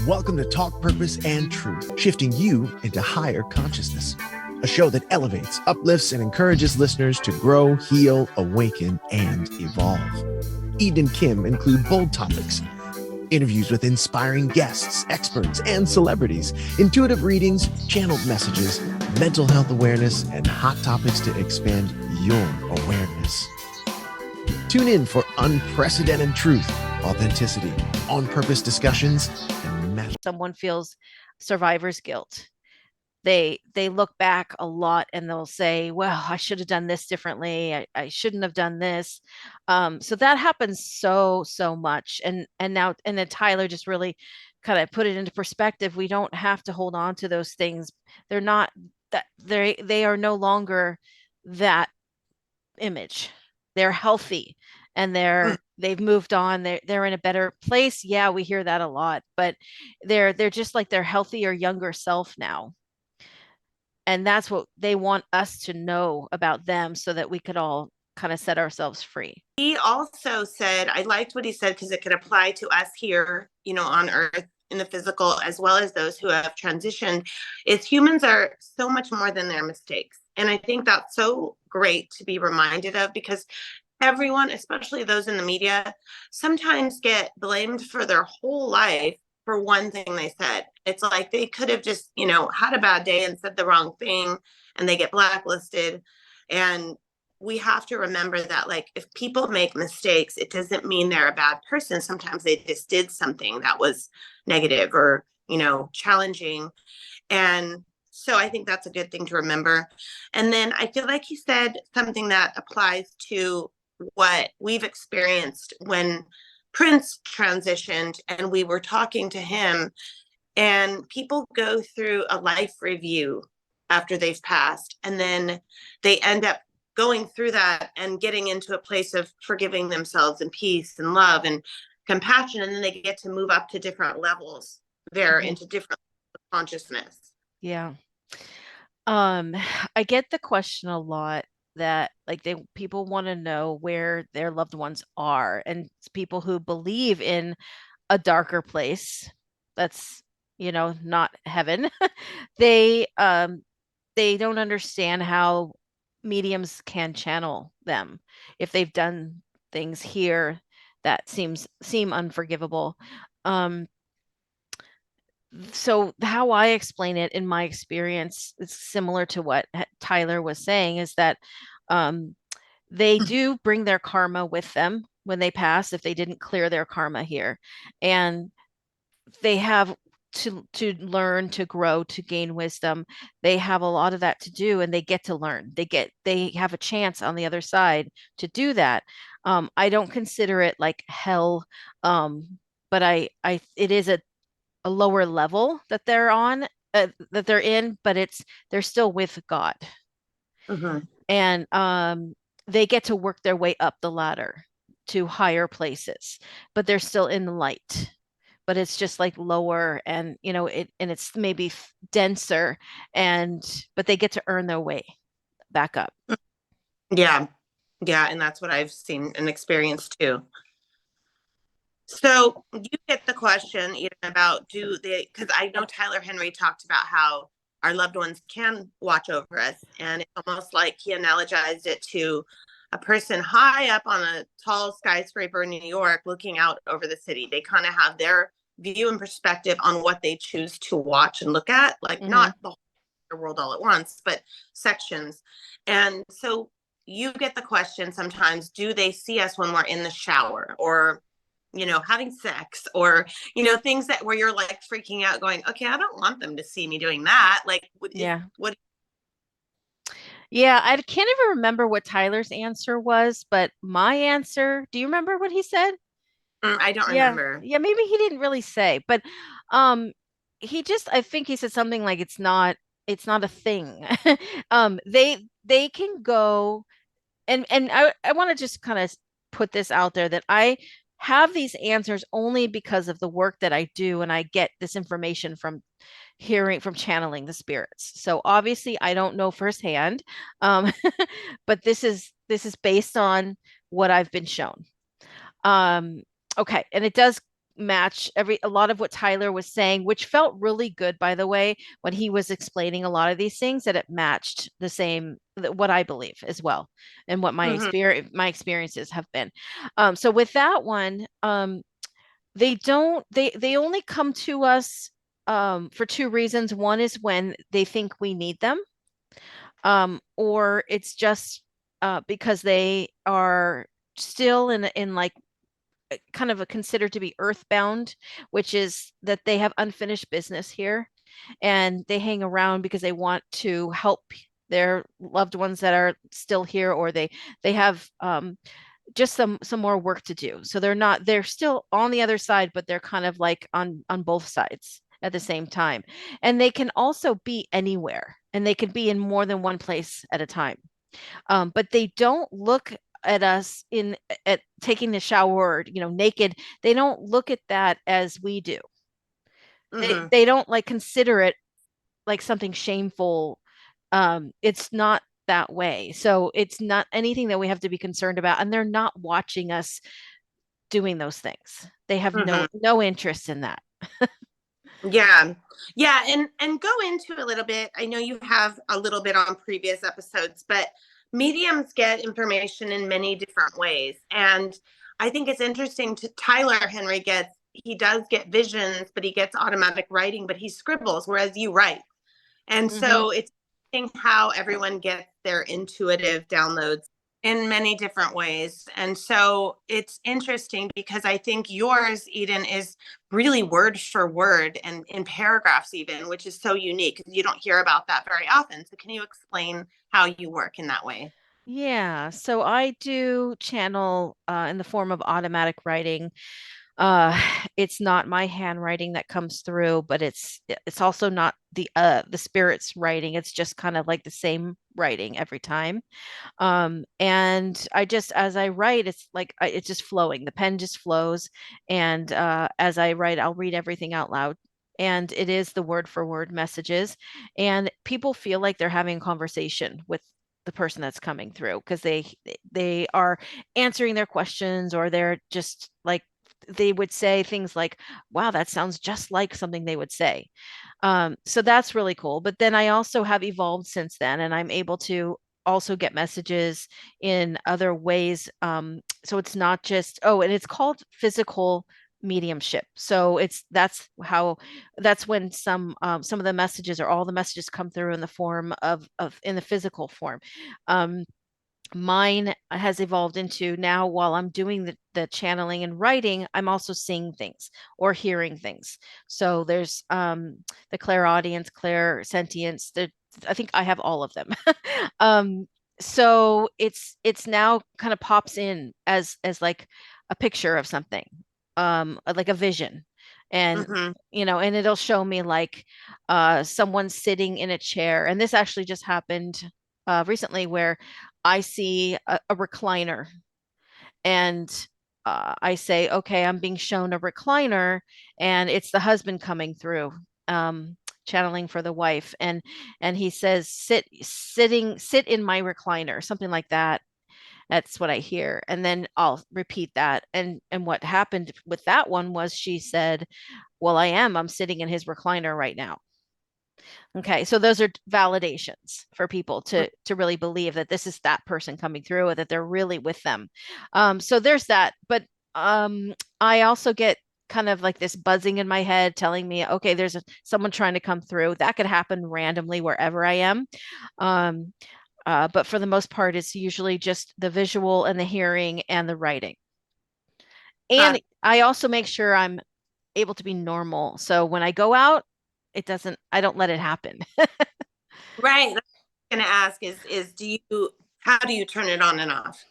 Welcome to Talk Purpose and Truth, shifting you into higher consciousness. A show that elevates, uplifts, and encourages listeners to grow, heal, awaken, and evolve. Eden and Kim include bold topics, interviews with inspiring guests, experts, and celebrities, intuitive readings, channeled messages, mental health awareness, and hot topics to expand your awareness. Tune in for unprecedented truth, authenticity, on-purpose discussions, and magic. Someone feels survivor's guilt. They look back a lot and they'll say, well, I should have done this differently. I shouldn't have done this. So that happens so much. And then Tyler just really kind of put it into perspective. We don't have to hold on to those things. They're not that they are no longer that image. They're healthy and they've moved on. They're in a better place. Yeah, we hear that a lot, but they're just like their healthier, younger self now. And that's what they want us to know about them so that we could all kind of set ourselves free. He also said, I liked what he said because it could apply to us here, on earth in the physical, as well as those who have transitioned, is humans are so much more than their mistakes. And I think that's so great to be reminded of, because everyone, especially those in the media, sometimes get blamed for their whole life for one thing they said. It's like they could have just, had a bad day and said the wrong thing, and they get blacklisted. And we have to remember that, like, if people make mistakes, it doesn't mean they're a bad person. Sometimes they just did something that was negative or, challenging. And so I think that's a good thing to remember. And then I feel like he said something that applies to what we've experienced when Prince transitioned and we were talking to him, and people go through a life review after they've passed, and then they end up going through that and getting into a place of forgiving themselves and peace and love and compassion, and then they get to move up to different levels there, into different consciousness. Yeah. I get the question a lot that, like, people want to know where their loved ones are, and people who believe in a darker place that's not heaven. they don't understand how mediums can channel them if they've done things here that seem unforgivable. So how I explain it in my experience is similar to what Tyler was saying, is that they do bring their karma with them when they pass if they didn't clear their karma here. And they have to learn, to grow, to gain wisdom. They have a lot of that to do, and they get to learn. They have a chance on the other side to do that. I don't consider it like hell, but it is a lower level that they're on, that they're in, but they're still with God. And they get to work their way up the ladder to higher places, but they're still in the light. But it's just like lower, and it's maybe denser, but they get to earn their way back up. Yeah, and that's what I've seen and experienced too. So you get the question about because I know Tyler Henry talked about how our loved ones can watch over us, and it's almost like he analogized it to a person high up on a tall skyscraper in New York looking out over the city. They kind of have their view and perspective on what they choose to watch and look at, like not the whole world all at once, but sections. And so you get the question sometimes, do they see us when we're in the shower or having sex, or things that where you're like freaking out going, okay, I don't want them to see me doing that. Like, yeah, I can't even remember what Tyler's answer was, but my answer, do you remember what he said? I don't remember. Yeah, maybe he didn't really say, but I think he said something like it's not a thing. They can go, and I want to just kind of put this out there, that I have these answers only because of the work that I do, and I get this information from channeling the spirits. So obviously I don't know firsthand, but this is based on what I've been shown. Okay, and it does match a lot of what Tyler was saying, which felt really good, by the way, when he was explaining a lot of these things, that it matched the same what I believe as well, and what Mhm. my experiences have been. So with that one, they don't they only come to us for two reasons. One is when they think we need them, or it's just because they are still in like kind of a considered to be earthbound, which is that they have unfinished business here, and they hang around because they want to help their loved ones that are still here, or they have just some more work to do. So they're still on the other side, but they're kind of like on both sides at the same time. And they can also be anywhere, and they can be in more than one place at a time. But they don't look at us in at taking the shower, naked. They don't look at that as we do. they, Mhm. they don't like consider it like something shameful. It's not that way, so it's not anything that we have to be concerned about, and they're not watching us doing those things. They have Mhm. no interest in that. Yeah. Yeah, and go into a little bit. I know you have a little bit on previous episodes, but mediums get information in many different ways. And I think it's interesting to Tyler Henry gets he does get visions, but he gets automatic writing, but he scribbles, whereas you write. And Hmm. so it's interesting how everyone gets their intuitive downloads in many different ways. And so it's interesting because I think yours, Eden, is really word for word and in paragraphs, even, which is so unique. You don't hear about that very often. So, can you explain how you work in that way? Yeah, so I do channel in the form of automatic writing. uh it's not my handwriting that comes through, but it's also not the spirit's writing. It's just kind of like the same writing every time. And I just, as I write, it's like it's just flowing, the pen just flows. And as I write, I'll read everything out loud, and it is the word for word messages, and people feel like they're having a conversation with the person that's coming through, because they are answering their questions, or they're just like, they would say things like, wow, that sounds just like something they would say. So that's really cool. But then I also have evolved since then, and I'm able to also get messages in other ways. So it's not just, oh, and it's called physical mediumship. So that's when some of the messages, or all the messages, come through in the form of in the physical form. Um, Mine has evolved into, now while I'm doing the channeling and writing, I'm also seeing things or hearing things. So there's the clairaudience, clairsentience. I think I have all of them. um, so it's now kind of pops in as like a picture of something, like a vision. And Mm-hmm. and it'll show me like someone sitting in a chair. And this actually just happened recently, where I see a recliner, and I say, okay, I'm being shown a recliner, and it's the husband coming through, channeling for the wife. And he says, sit in my recliner, something like that. That's what I hear. And then I'll repeat that. And what happened with that one was, she said, well, I'm sitting in his recliner right now. Okay, so those are validations for people to really believe that this is that person coming through, or that they're really with them. So there's that. But I also get kind of like this buzzing in my head telling me, okay, there's someone trying to come through. That could happen randomly wherever I am. Um, but for the most part, it's usually just the visual and the hearing and the writing. Uh, And I also make sure I'm able to be normal. So when I go out, I don't let it happen. right. That's what I'm going to ask is how do you turn it on and off?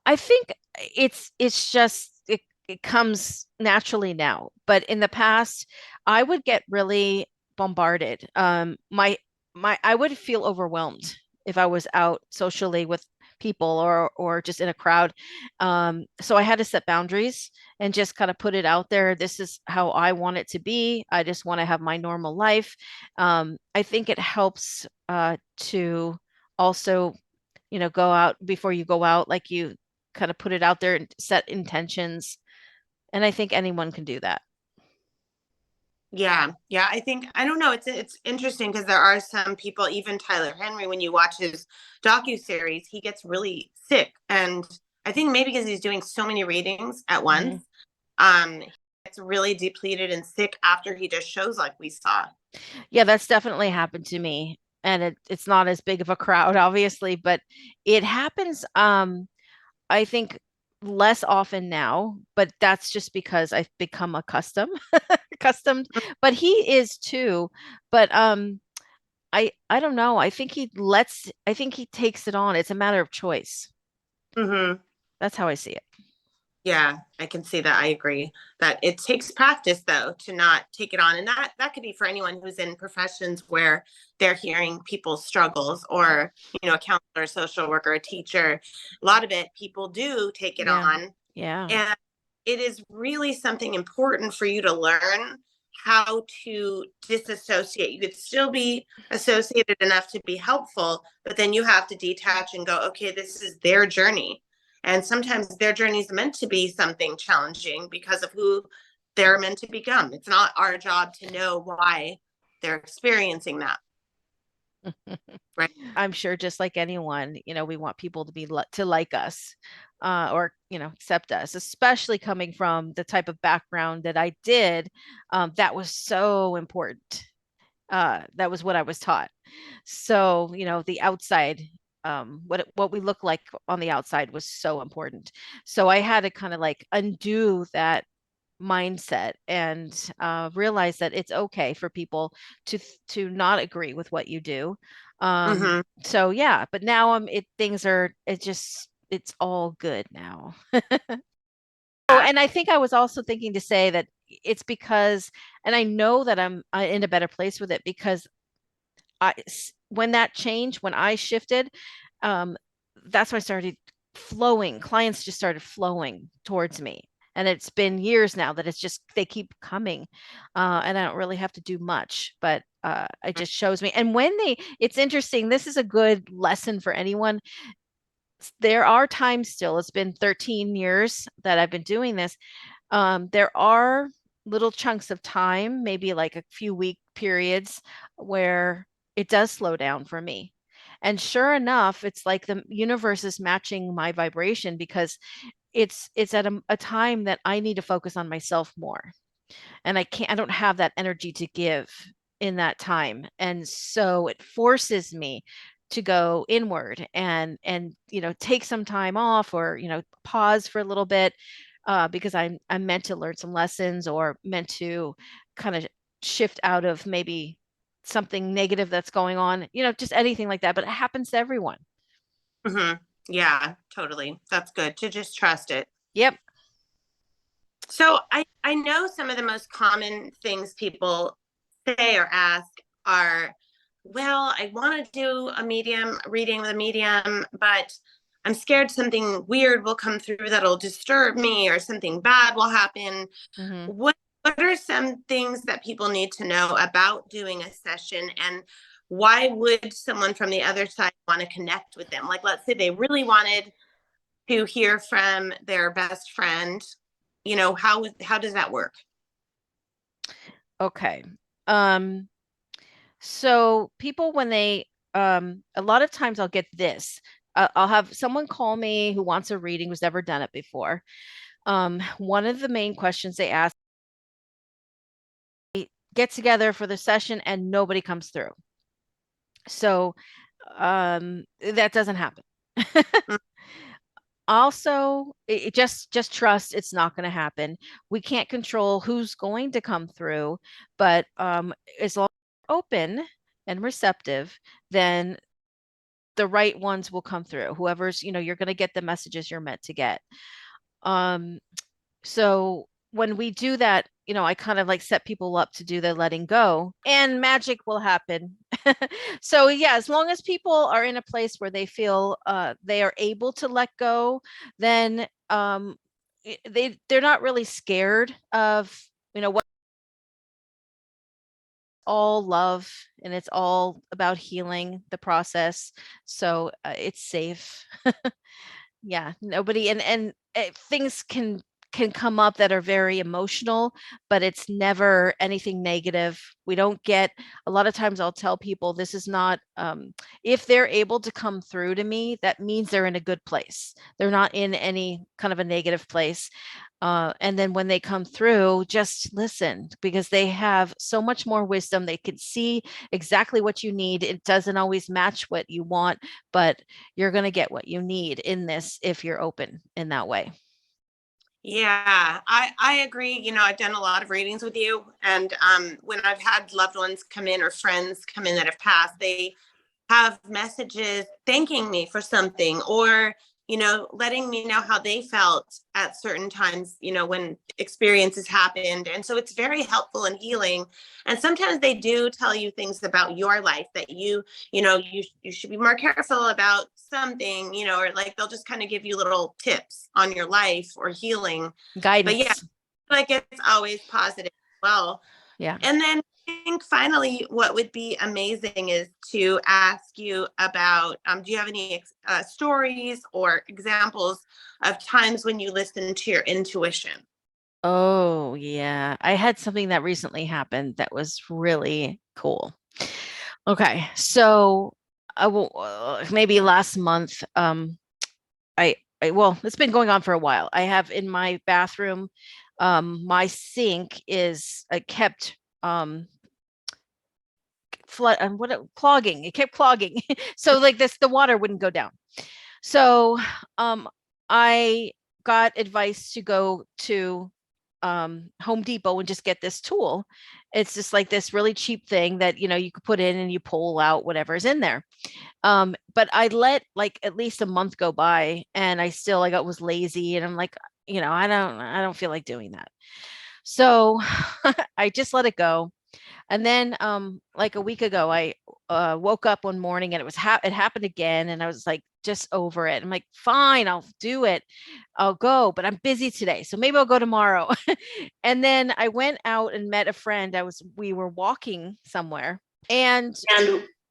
I think it's just it comes naturally now. But in the past, I would get really bombarded. My I would feel overwhelmed if I was out socially with people, or just in a crowd. So I had to set boundaries and just kind of put it out there. This is how I want it to be. I just want to have my normal life. I think it helps to also go out before you go out, like you kind of put it out there and set intentions, And I think anyone can do that. Yeah, yeah. I think I don't know. It's interesting because there are some people, even Tyler Henry, when you watch his docuseries, he gets really sick, and I think maybe because he's doing so many readings at once, he gets really depleted and sick after he does shows like we saw. Yeah, that's definitely happened to me. And it's not as big of a crowd, obviously, but it happens, I think less often now, but that's just because I've become accustomed, but he is too. But I don't know. I think he takes it on. It's a matter of choice. Hmm. That's how I see it. Yeah, I can see that. I agree that it takes practice though to not take it on. And that could be for anyone who's in professions where they're hearing people's struggles or, a counselor, a social worker, a teacher. A lot of it people do take it Yeah. on. Yeah. And it is really something important for you to learn how to disassociate. You could still be associated enough to be helpful, but then you have to detach and go, okay, this is their journey. And sometimes their journey is meant to be something challenging because of who they're meant to become. It's not our job to know why they're experiencing that. Right. I'm sure just like anyone, we want people to to like us, or, accept us, especially coming from the type of background that I did. That was so important. That was what I was taught. So, the outside, what we look like on the outside was so important. So I had to kind of like undo that mindset and realize that it's okay for people to not agree with what you do. Mm-hmm. So yeah, but now things are it's all good now. Oh, and I think I was also thinking to say that it's because, and I know that I'm in a better place with it because when that changed, when I shifted, um, that's when I started flowing. Clients just started flowing towards me. And it's been years now that they keep coming. And I don't really have to do much, but it just shows me. And it's interesting. This is a good lesson for anyone. There are times still, it's been 13 years that I've been doing this. There are little chunks of time, maybe like a few week periods where it does slow down for me. And sure enough, it's like the universe is matching my vibration because it's at a time that I need to focus on myself more. And I don't have that energy to give in that time. And so it forces me to go inward and take some time off or pause for a little bit, because I'm meant to learn some lessons or meant to kind of shift out of maybe something negative that's going on, just anything like that. But it happens to everyone. Mm-hmm. Yeah, totally. That's good to just trust it. Yep. So I know some of the most common things people say or ask are, well, I want to do a medium reading with a medium, but I'm scared something weird will come through that'll disturb me or something bad will happen. Mm-hmm. What are some things that people need to know about doing a session, and why would someone from the other side want to connect with them? Like, let's say they really wanted to hear from their best friend, how does that work? Okay. Um, So people, when a lot of times I'll get this. I'll have someone call me who wants a reading, who's never done it before. One of the main questions they ask, get together for the session and nobody comes through. So that doesn't happen. Mm. Also, just trust it's not going to happen. We can't control who's going to come through, but as long as you're open and receptive, then the right ones will come through. Whoever's, you're going to get the messages you're meant to get. Um, so when we do that, I kind of like set people up to do the letting go and magic will happen. So yeah, as long as people are in a place where they feel they are able to let go, then they're not really scared of, what, all love and it's all about healing the process. So it's safe. Yeah, nobody, and things can can come up that are very emotional, but it's never anything negative. We don't get, a lot of times I'll tell people this is not, if they're able to come through to me, that means they're in a good place. They're not in any kind of a negative place. And then when they come through, just listen, because they have so much more wisdom. They can see exactly what you need. It doesn't always match what you want, but you're going to get what you need in this if you're open in that way. Yeah, I agree. I've done a lot of readings with you, and when I've had loved ones come in or friends come in that have passed, they have messages thanking me for something, or letting me know how they felt at certain times, when experiences happened. And so it's very helpful and healing. And sometimes they do tell you things about your life that you should be more careful about something, or like they'll just kind of give you little tips on your life or healing. Guidance. But yeah, like it's always positive as well. Yeah. And then I think finally, what would be amazing is to ask you about, do you have any stories or examples of times when you listen to your intuition? Oh, yeah. I had something that recently happened that was really cool. Okay. So, maybe last month, well, it's been going on for a while. I have in my bathroom, my sink is kept clogging. It kept clogging. So like this, the water wouldn't go down. So I got advice to go to Home Depot and just get this tool. It's just like this really cheap thing that you could put in and you pull out whatever's in there. But I let like at least a month go by, and I still was lazy, and I'm like, I don't feel like doing that. So I just let it go. And then like a week ago, I woke up one morning and it happened again, and I was like just over it. I'm like, fine, I'll do it. I'll go, but I'm busy today, so maybe I'll go tomorrow. And then I went out and met a friend. We were walking somewhere, and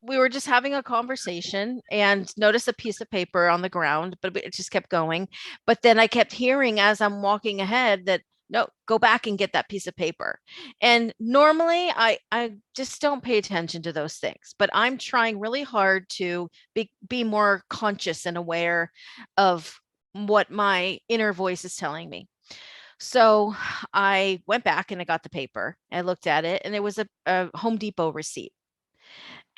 we were just having a conversation and noticed a piece of paper on the ground, but it just kept going. But then I kept hearing as I'm walking ahead that, no, go back and get that piece of paper. And normally I just don't pay attention to those things, but I'm trying really hard to be more conscious and aware of what my inner voice is telling me. So I went back and I got the paper. I looked at it, and it was a Home Depot receipt.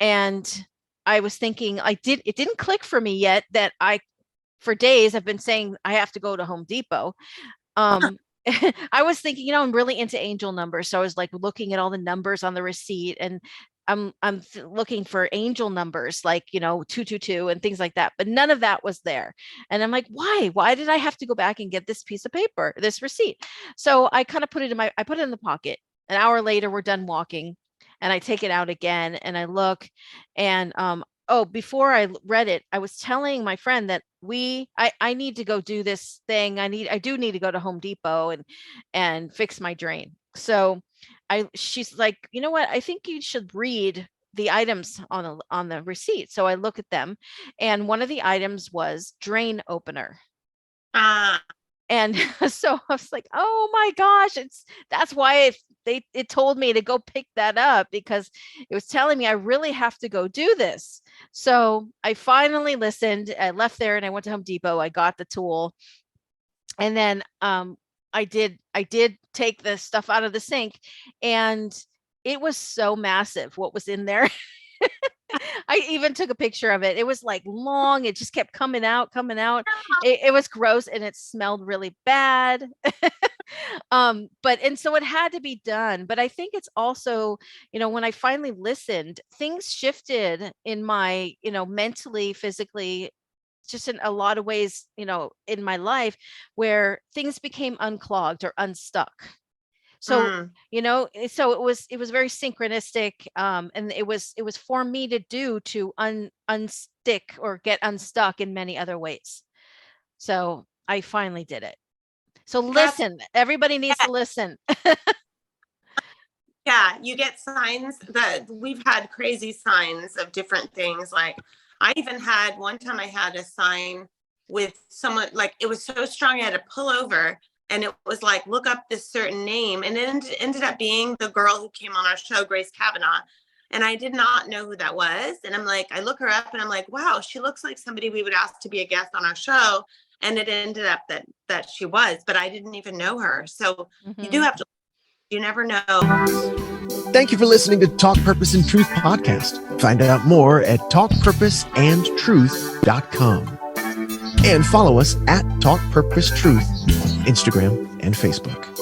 And I was thinking, it didn't click for me yet that for days I've been saying I have to go to Home Depot. I was thinking, I'm really into angel numbers. So I was like looking at all the numbers on the receipt, and I'm looking for angel numbers like, 222 and things like that, but none of that was there. And I'm like, why did I have to go back and get this piece of paper, this receipt? So I kind of put it in the pocket. An hour later, we're done walking, and I take it out again and I look, and before I read it, I was telling my friend that I need to go do this thing. I do need to go to Home Depot and fix my drain. So she's like, you know what? I think you should read the items on the receipt. So I look at them, and one of the items was drain opener. And so I was like, oh my gosh, that's why it told me to go pick that up, because it was telling me I really have to go do this. So I finally listened. I left there and I went to Home Depot. I got the tool. And then I did take the stuff out of the sink, and it was so massive what was in there. I even took a picture of it. It was like long. It just kept coming out. It was gross, and it smelled really bad. And so it had to be done. But I think it's also, when I finally listened, things shifted in my, mentally, physically, just in a lot of ways, in my life, where things became unclogged or unstuck. So, so it was very synchronistic. And it was for me to do to unstick or get unstuck in many other ways. So I finally did it. So listen, everybody needs to listen. Yeah, you get signs that we've had crazy signs of different things. Like I even had one time I had a sign with someone, like it was so strong I had to pull over And it was like, look up this certain name. And it ended up being the girl who came on our show, Grace Kavanaugh. And I did not know who that was. And I'm like, I look her up and I'm like, wow, she looks like somebody we would ask to be a guest on our show. And it ended up that she was, but I didn't even know her. So you do have to, you never know. Thank you for listening to Talk Purpose and Truth podcast. Find out more at talkpurposeandtruth.com. And follow us at Talk Purpose Truth on Instagram and Facebook.